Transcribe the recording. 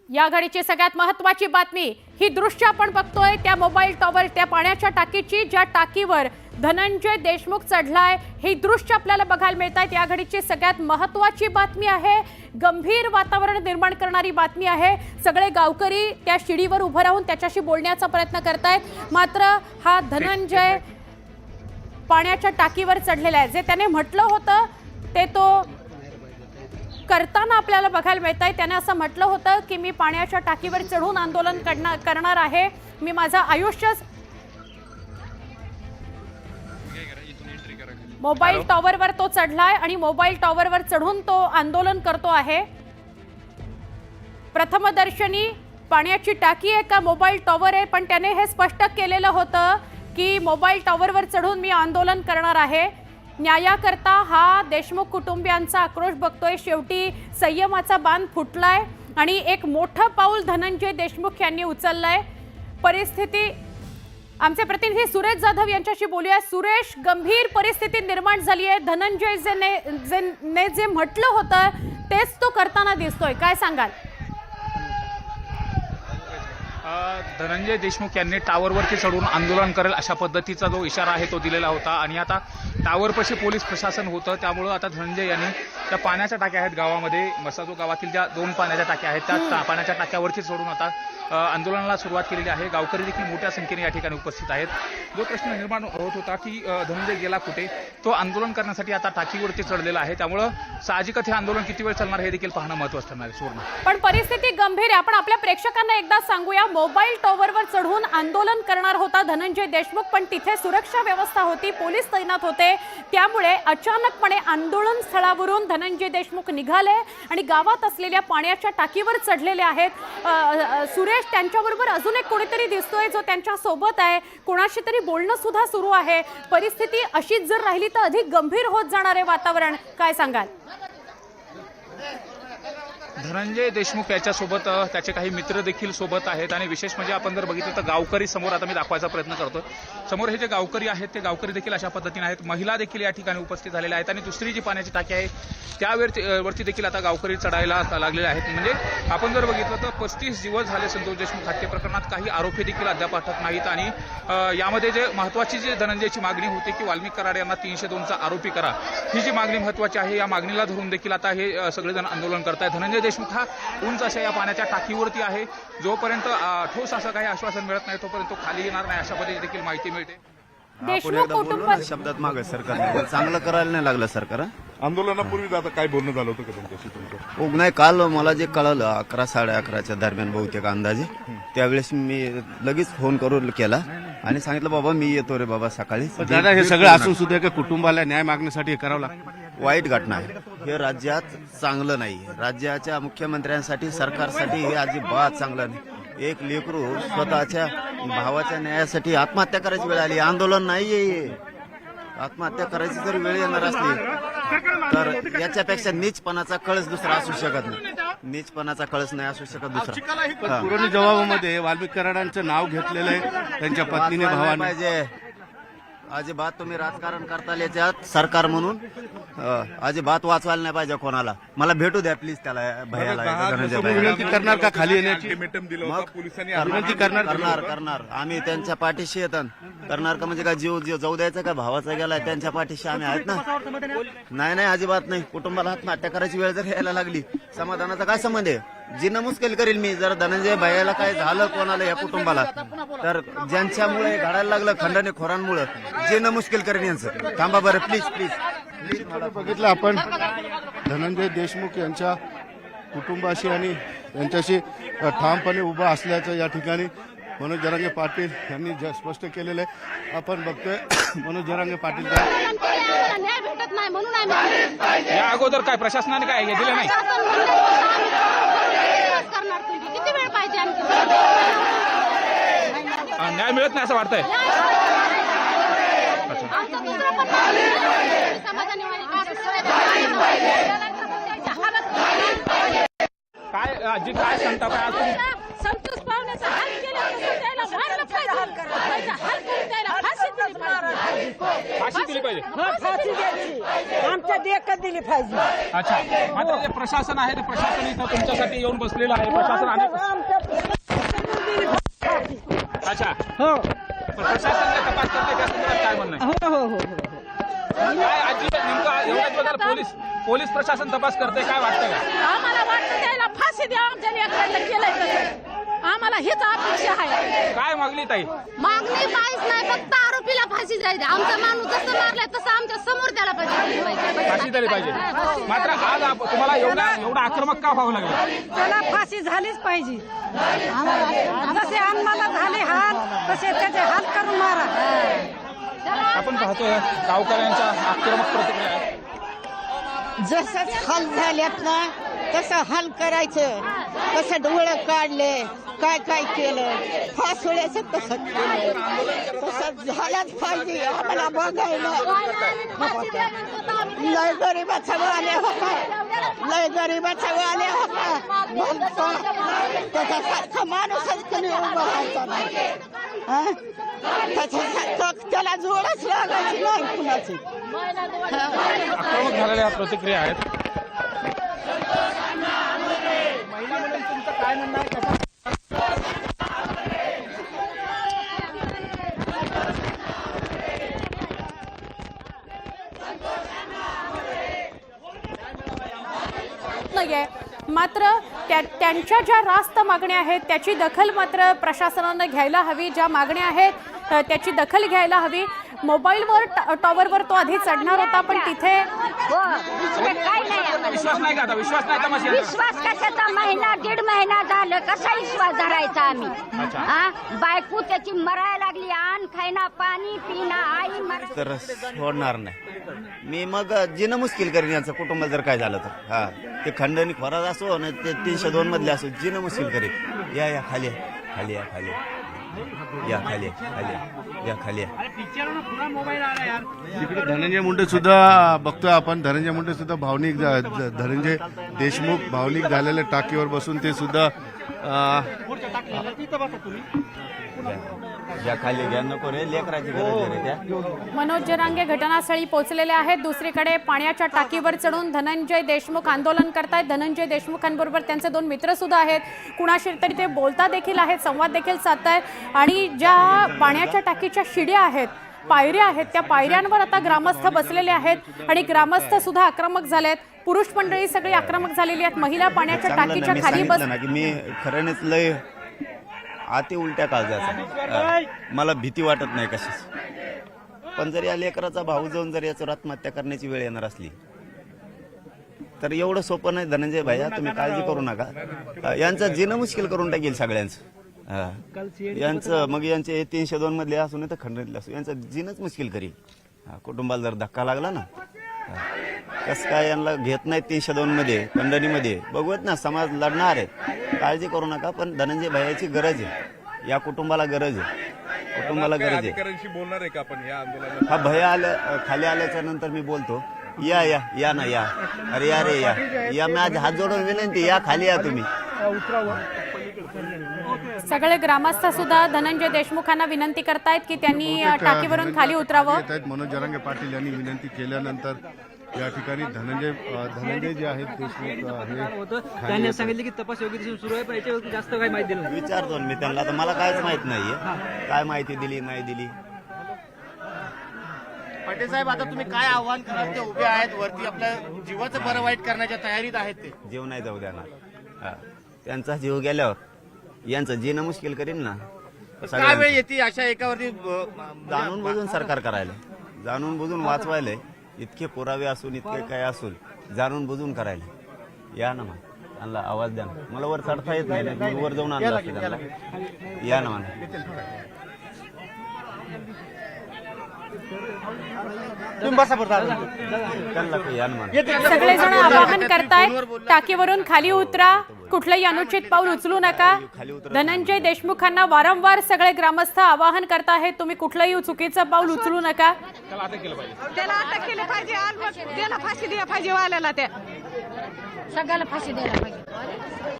या घडीची सगळ्यात महत्त्वाची बातमी ही दृश्य आपण बघतोय त्या मोबाईल टॉवर त्या पाण्याच्या टाकीची ज्या टाकीवर धनंजय देशमुख चढलाय ही दृश्य आपल्याला बघायला मिळतात। या घडीची सगळ्यात महत्त्वाची बातमी आहे, गंभीर वातावरण निर्माण करणारी बातमी आहे। सगळे गावकरी त्या शिडीवर उभे राहून त्याच्याशी बोलण्याचा प्रयत्न करतायत, मात्र हा धनंजय पाण्याच्या टाकीवर चढलेला आहे। जे त्याने म्हटलं होतं ते तो करताना आपल्याला बघायला मिळतंय। त्याने असं म्हटलं होतं की मी पाण्याच्या टाकीवर चढून आंदोलन करणार आहे, मी माझं आयुष्य मोबाईल टॉवरवर तो चढलाय आणि मोबाईल टॉवरवर चढून तो आंदोलन करतो आहे। प्रथमदर्शनी पाण्याची टाकी आहे का मोबाईल टॉवर आहे, पण त्याने हे स्पष्ट केलेलं होतं की मोबाईल टॉवरवर चढून मी आंदोलन करणार आहे। न्यायाकरता हा देशमुख कुटुंबियांचा आक्रोश बघतोय। शेवटी संयमाचा बांध फुटलाय आणि एक मोठं पाऊल धनंजय देशमुख यांनी उचललंय। परिस्थिती आमचे प्रतिनिधी सुरेश जाधव यांच्याशी बोलूया। सुरेश, गंभीर परिस्थिती निर्माण झाली आहे। धनंजय जे म्हटलं होतं तेच तो करताना दिसतोय, काय सांगाल? धनंजय देशमुख यांनी टावरवरती चढून आंदोलन करेल अशा पद्धतीचा जो इशारा आहे तो दिलेला होता आणि आता टावरपाशी पोलीस प्रशासन होतं, त्यामुळे आता धनंजय यांनी त्या पाण्याच्या टाक्या आहेत गावामध्ये मसाजो गावातील ज्या 2 पाण्याच्या टाक्या आहेत त्या पाण्याच्या टाक्यावरती चढून आता आंदोलनाला सुरुवात केलेली आहे। गावकरी देखील मोठ्या संख्येने या ठिकाणी उपस्थित आहेत। जो प्रश्न निर्माण होत होता की धनंजय गेला कुठे, तो आंदोलन करण्यासाठी आता टाकीवरती चढलेला आहे, त्यामुळे साहजिकच हे आंदोलन किती वेळ चालणार हे देखील पाहणं महत्त्वाचं ठरणार आहे। सुवर्ण, पण परिस्थिती गंभीर आहे। आपण आपल्या प्रेक्षकांना एकदा सांगूया, मोबाईल टॉवरवर चढून आंदोलन करणार होता धनंजय देशमुख, पण तिथे सुरक्षा व्यवस्था होती, पोलीस तैनात होते, त्यामुळे अचानकपणे आंदोलन स्थळावरून धनंजय देशमुख निघाले आणि गावात असलेल्या पाण्याच्या टाकीवर चढलेले आहेत। सुरेश, त्यांच्याबरोबर अजून एक कोणीतरी दिसतोय जो त्यांच्या सोबत आहे, कोणाशी तरी बोलणं सुद्धा सुरू आहे। परिस्थिती अशीच जर राहिली तर अधिक गंभीर होत जाणार आहे वातावरण, काय सांगाल? धनंजय देशमुख याच्यासोबत त्याचे काही मित्र देखील सोबत आहेत आणि विशेष म्हणजे आपण जर बघितलं तर गावकरी समोर आता मी दाखवायचा प्रयत्न करतो। समोर हे जे गावकरी आहेत ते गावकरी देखील अशा पद्धतीने आहेत, महिला देखील या ठिकाणी उपस्थित झालेल्या आहेत आणि दुसरी जी पाण्याची टाकी आहे त्यावरती देखील आता गावकरी चढायला लागलेले आहेत। म्हणजे आपण जर बघितलं तर 35 दिवस झाले संतोष देशमुख हत्ये प्रकरणात काही आरोपी देखील अद्याप अटक नाहीत आणि यामध्ये जे महत्त्वाची जी धनंजयची मागणी होती की वाल्मिक कराड यांना 302चा आरोपी करा, ही जी मागणी महत्त्वाची आहे, या मागणीला धरून देखील आता हे सगळेजण आंदोलन करतायत। धनंजय देशमुख हा उंच अशा या पाण्याच्या टाकीवरती आहे, जोपर्यंत ठोस असं काही आश्वासन मिळत नाही तोपर्यंत तो खाली येणार नाही अशा पद्धतीने देखील माहिती मिळते। देशमुख कुटुंब शब्दात मागे सरकार चांगलं करायला नाही लागलं सरकार। आंदोलनापूर्वी आता काय बोलणं झालं होतं का तुमच्याशी? तुमचं नाही, काल मला जे कळलं 11 साडे11च्या दरम्यान बहुतेक अंदाजे, त्यावेळेस मी लगेच फोन करून केला आणि सांगितलं बाबा मी येतो रे बाबा सकाळी। दादा, हे सगळं असून सुद्धा का कुटुंबाला न्याय मागण्यासाठी हे करावं लागतं? वाईट घटना आहे, हे राज्यात चांगलं नाही। राज्याच्या मुख्यमंत्र्यांसाठी सरकारसाठी हे अजिबात चांगलं नाही। एक लेकरू स्वतःच्या भावाच्या न्यायासाठी आत्महत्या करायची वेळ आली, आंदोलन नाहीये, आत्महत्या करायची जर वेळ येणार असली तर याच्यापेक्षा नीचपणाचा कळस दुसरा असू शकत नाही, नीचपणाचा कळस नाही असू शकत दुसरा। पुरवणी जबाबामध्ये वाल्मिक कराडांचं नाव घेतलेलं आहे, त्यांच्या पत्नीने भावाने पाहिजे। अजिबात तुम्ही राजकारण करताल याच्यात सरकार म्हणून, अजिबात वाचवायला नाही पाहिजे कोणाला। मला भेटू द्या प्लीज त्याला, भैयाला धनंजय भैया। विनंती करणार का खाली येण्याची? अल्टिमेटम दिलं होतं पोलिसांनी, विनंती करणार आम्ही त्यांच्या पाठीशी येतात। करणार का म्हणजे काय जीव जाऊ द्यायचा का? भावाचा गेलाय त्यांच्या पाठीशी आम्ही आहेत ना। नाही अजिबात नाही। कुटुंबाला आत्महत्या करायची वेळ जर यायला लागली, समाधानाचा काय संबंध आहे? जिनं मुश्किल करेल मी जर धनंजय भैयाला काय झालं कोणाला या कुटुंबाला, तर ज्यांच्यामुळे घडायला लागलं खंडणी खोरांमुळे जिनं मुश्किल करेल यांचं। थांबा बरं प्लीज प्लीज प्लीज। बघितलं आपण धनंजय देशमुख यांच्या कुटुंबाशी आणि यांच्याशी ठामपणे उभा असल्याचं या ठिकाणी मनोज जरांगे पाटील यांनी स्पष्ट केलेलं आहे। आपण बघतोय मनोज जरांगे पाटील न्याय भेटत नाही म्हणून या अगोदर काय प्रशासनाने काय हे दिलं नाही? करणार तुम्ही किती वेळ पाहिजे आणखी? न्याय मिळत नाही असं वाटतंय? आमचं दुसरं पण समाधानी काय आजी काय सांगता? काय आज तुम्ही संतोष पाहुण्याचा हाल केला, त्याला मारलं पाहिजे, हाल करून त्याला फाशी दिली फाशी दिली पाहिजे. फाशी द्यायची आमच्या देखत दिली पाहिजे. अच्छा, मात्र जे प्रशासन आहे ते प्रशासन इथं तुमच्यासाठी येऊन बसलेलं आहे. प्रशासन अनेक अच्छा हो प्रशासनाने तपास करते त्या संदर्भात काय म्हणणं आहे? हो हो हो काय आजी नेमका एवढ्या दिवसात पोलीस प्रशासन तपास करते, काय वाटतं का? आम्हाला वाटतं त्याला फाशी द्या, आमच्या लेकरांना केलंय तसं. आम्हाला हेच अपेक्षा आहे. काय मागणी ताई? मागणी काहीच नाही, फक्त आरोपीला फाशी द्यायची. आमचा माणूस जसं मारलाय तसं आमच्या समोर त्याला फाशी दिली पाहिजे. मात्र आज तुम्हाला एवढा आक्रमक का व्हावं लागलं? त्याला फाशी झालीच पाहिजे. जसे आम्हाला झाले हाल तसे त्याचे हाल करून मारा. आपण पाहतोय गावकऱ्यांच्या आक्रमक प्रतिक्रिया आहेत. जसंच हाल झाल्यात ना तसं हाल करायचं. कसं डोळं काढले, काय काय केलं, फासोळ्याचं कसं केलं, तसं झाल्याच पाहिजे. आम्हाला बघायला लय गरीबाचा वाले होता, लय गरीबाचा वाले होता. भलता त्याच्यासारखा माणूसच कमी उभा राहायचा नाही. त्याच्यासारखं त्याला जोडच लागायची नाही कुणाची. आक्रमक झालेल्या प्रतिक्रिया आहेत. नाहीये, मात्र त्यांच्या ज्या रास्त मागण्या आहेत त्याची दखल मात्र प्रशासनानं घ्यायला हवी. ज्या मागण्या आहेत त्याची दखल घ्यायला हवी. मोबाईलवर टॉवरवर तो आधी चढणार होता, पण तिथे विश्वास नाही का आता? विश्वास नाही तर मग विश्वास कशाचा? महिना दीड महिना झालं, कसा विश्वास धरायचा आम्ही? बायको त्याची मरायला लागली, आण खायना, पाणी पिना, आई मरा. तर सोडणार नाही मी. मग जिनं मुश्किल करीन यांचं कुटुंब जर काय झालं तर. हा, ते खंडणी खराज असो ना ते 302 मधले असो, जिनं मुश्किल करीन. या खाली खाली या खाली या खाली खाली या खाली. तिकडे धनंजय मुंडे सुद्धा बघतोय आपण. धनंजय मुंडे सुद्धा भावनिक धनंजय देशमुख भावनिक झालेल्या टाकीवर बसून ते सुद्धा या खाली घ्या, नको रे, लेकराची गरज आहे रे त्या. मनोज जरांगे घटनास्थळी पोहोचलेले आहेत. दुसरीकडे पाण्याच्या टाकीवर चढून धनंजय देशमुख आंदोलन करतायत. धनंजय देशमुखांबरोबर त्यांचे 2 मित्र सुद्धा आहेत. कुणाशी तरी ते बोलता देखील आहेत, संवाद देखील साधतायत. आणि ज्या पाण्याच्या टाकीच्या शिड्या आहेत, पायऱ्या आहेत, त्या पायऱ्यांवर आता ग्रामस्थ बसलेले आहेत आणि ग्रामस्थ सुद्धा आक्रमक झालेत. पुरुष मंडळी सगळी आक्रमक झालेली आहेत. महिला पाण्याच्या टाकीच्या खाली बस. मी खरंच लय आती उलट्या काळजाचा. मला भीती वाटत नाही कशीच. पण जर या लेकराचा भाऊ जाऊन जर याचं आत्महत्या करण्याची वेळ येणार असली तर एवढं सोपं नाही धनंजय भैया, तुम्ही काळजी करू नका. यांचं जीणं मुश्किल करून टाकेल सगळ्यांचं. यांचं मग यांचे 302 मधले असून तर खंडणीतले असू, यांचं जीणंच मुश्किल करील. कुटुंबाला जर धक्का लागला ना, कसं काय यांना घेत नाही 302 मध्ये खंडणीमध्ये. बघूत ना, समाज लढणार आहे. काळजी करू नका. पण धनंजय भैयाची गरज आहे, या कुटुंबाला गरज आहे, कुटुंबाला गरज आहे. अधिकाऱ्यांशी बोलणार आहे का आपण या आंदोलनात? हा भैया आल्या खाली आल्याच्या नंतर मी बोलतो. या या या ना या. अरे या रे या या. मी आज हात जोडून विनंती, या खाली या तुम्ही. सगळे ग्रामस्थ सुद्धा धनंजय देशमुखांना विनंती करतायत की त्यांनी टाकीवरून खाली उतरावं. मनोज जरांगे पाटील यांनी विनंती केल्यानंतर या ठिकाणी धनंजय जे आहेत देशमुख त्यांनी सांगितले की तपास योग्य सुरू आहे, पण याच्यावर जास्त काही माहिती दिली नाही. विचारतो मी त्यांना, आता मला काहीच माहित नाहीये काय माहिती दिली नाही दिली. पाटील साहेब, आता तुम्ही काय आव्हान कराल? ते उभे आहेत वरती, आपल्या जीवाचं बरं वाईट करण्याच्या तयारीत आहेत. ते जीव नाही जाऊ देणार. त्यांचा जीव गेल्यावर यांचं जीणं मुश्किल करीन ना. काय वेळ येते अशा एकावरती जाणून बुजून सरकार करायला, जाणून बुजून वाचवायला. इतके पुरावे असून इतके काय असून जाणून बुजून करायला. या ना मग त्यांना आवाज द्या ना. मला वर चढता येत नाही, मी वर जाऊन आणलं असतं त्यांना. या ना म्हणा. सगळेजण आवाहन करतायत टाकीवरून खाली उतरा, कुठलंही अनुचित पाऊल उचलू नका. धनंजय देशमुखांना वारंवार सगळे ग्रामस्थ आवाहन करत आहेत, तुम्ही कुठलंही चुकीचं पाऊल उचलू नका. त्याला अटक केली पाहिजे, त्याला फाशी द्यायला पाहिजे वाल्याला. त्या सगळ्याला फाशी द्यायला पाहिजे.